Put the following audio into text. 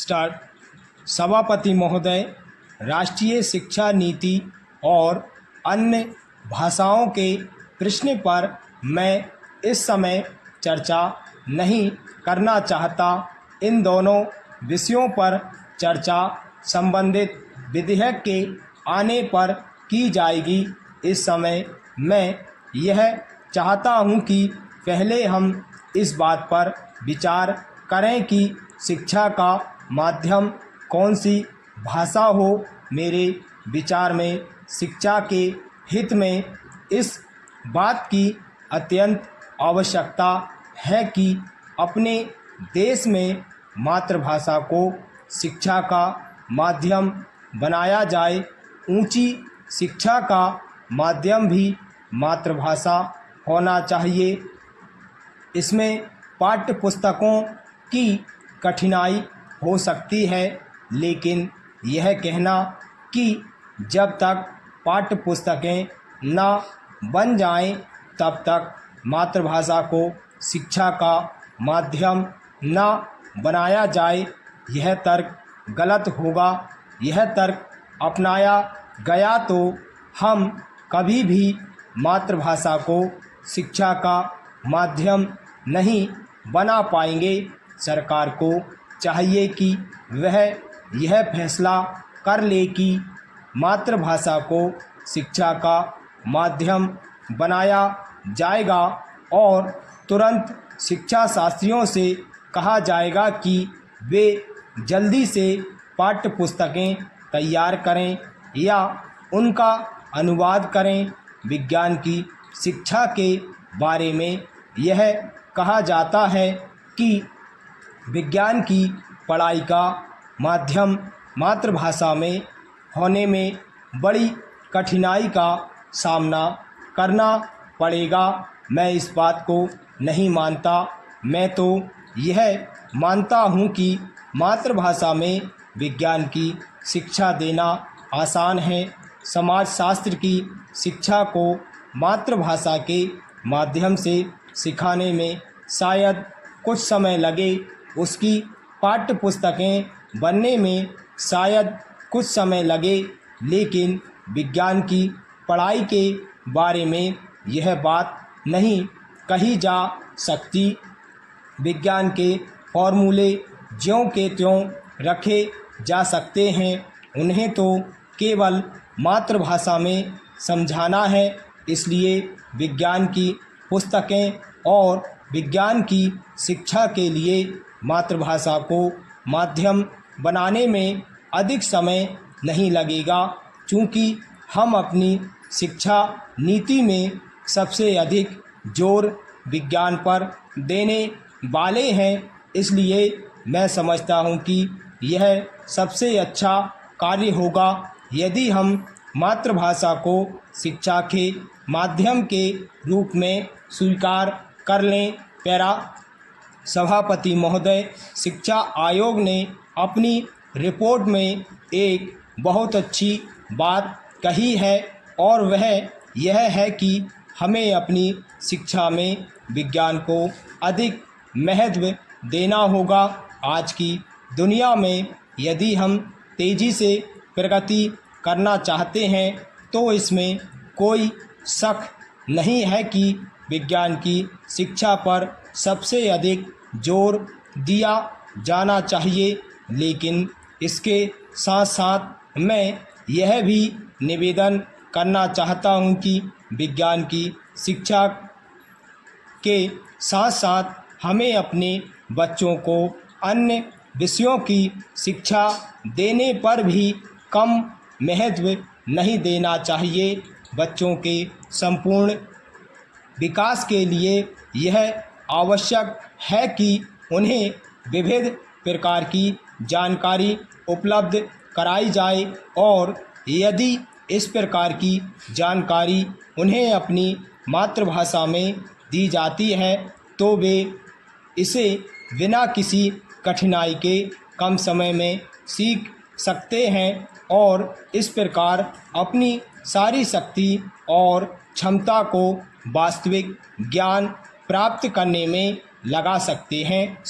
Start. सभापति महोदय, राष्ट्रीय शिक्षा नीति और अन्य भाषाओं के प्रश्न पर मैं इस समय चर्चा नहीं करना चाहता। इन दोनों विषयों पर चर्चा संबंधित विधेयक के आने पर की जाएगी। इस समय मैं यह चाहता हूं कि पहले हम इस बात पर विचार करें कि शिक्षा का माध्यम कौन सी भाषा हो। मेरे विचार में शिक्षा के हित में इस बात की अत्यंत आवश्यकता है कि अपने देश में मातृभाषा को शिक्षा का माध्यम बनाया जाए। ऊंची शिक्षा का माध्यम भी मातृभाषा होना चाहिए। इसमें पाठ्य पुस्तकों की कठिनाई हो सकती है, लेकिन यह कहना कि जब तक पाठ्य पुस्तकें ना बन जाएं तब तक मातृभाषा को शिक्षा का माध्यम ना बनाया जाए, यह तर्क गलत होगा। यह तर्क अपनाया गया तो हम कभी भी मातृभाषा को शिक्षा का माध्यम नहीं बना पाएंगे। सरकार को चाहिए कि वह यह फैसला कर ले कि मातृभाषा को शिक्षा का माध्यम बनाया जाएगा और तुरंत शिक्षा शास्त्रियों से कहा जाएगा कि वे जल्दी से पाठ्य पुस्तकें तैयार करें या उनका अनुवाद करें। विज्ञान की शिक्षा के बारे में यह कहा जाता है कि विज्ञान की पढ़ाई का माध्यम मातृभाषा में होने में बड़ी कठिनाई का सामना करना पड़ेगा। मैं इस बात को नहीं मानता। मैं तो यह मानता हूँ कि मातृभाषा में विज्ञान की शिक्षा देना आसान है। समाजशास्त्र की शिक्षा को मातृभाषा के माध्यम से सिखाने में शायद कुछ समय लगे, उसकी पाठ्य पुस्तकें बनने में शायद कुछ समय लगे, लेकिन विज्ञान की पढ़ाई के बारे में यह बात नहीं कही जा सकती। विज्ञान के फॉर्मूले ज्यों के त्यों रखे जा सकते हैं, उन्हें तो केवल मातृभाषा में समझाना है। इसलिए विज्ञान की पुस्तकें और विज्ञान की शिक्षा के लिए मातृभाषा को माध्यम बनाने में अधिक समय नहीं लगेगा। चूँकि हम अपनी शिक्षा नीति में सबसे अधिक जोर विज्ञान पर देने वाले हैं, इसलिए मैं समझता हूँ कि यह सबसे अच्छा कार्य होगा यदि हम मातृभाषा को शिक्षा के माध्यम के रूप में स्वीकार कर लें। पैरा। सभापति महोदय, शिक्षा आयोग ने अपनी रिपोर्ट में एक बहुत अच्छी बात कही है और वह यह है कि हमें अपनी शिक्षा में विज्ञान को अधिक महत्व देना होगा। आज की दुनिया में यदि हम तेज़ी से प्रगति करना चाहते हैं तो इसमें कोई शक नहीं है कि विज्ञान की शिक्षा पर सबसे अधिक जोर दिया जाना चाहिए। लेकिन इसके साथ साथ मैं यह भी निवेदन करना चाहता हूं कि विज्ञान की शिक्षा के साथ साथ हमें अपने बच्चों को अन्य विषयों की शिक्षा देने पर भी कम महत्व नहीं देना चाहिए। बच्चों के संपूर्ण विकास के लिए यह आवश्यक है कि उन्हें विविध प्रकार की जानकारी उपलब्ध कराई जाए और यदि इस प्रकार की जानकारी उन्हें अपनी मातृभाषा में दी जाती है तो वे इसे बिना किसी कठिनाई के कम समय में सीख सकते हैं और इस प्रकार अपनी सारी शक्ति और क्षमता को वास्तविक ज्ञान प्राप्त करने में लगा सकते हैं।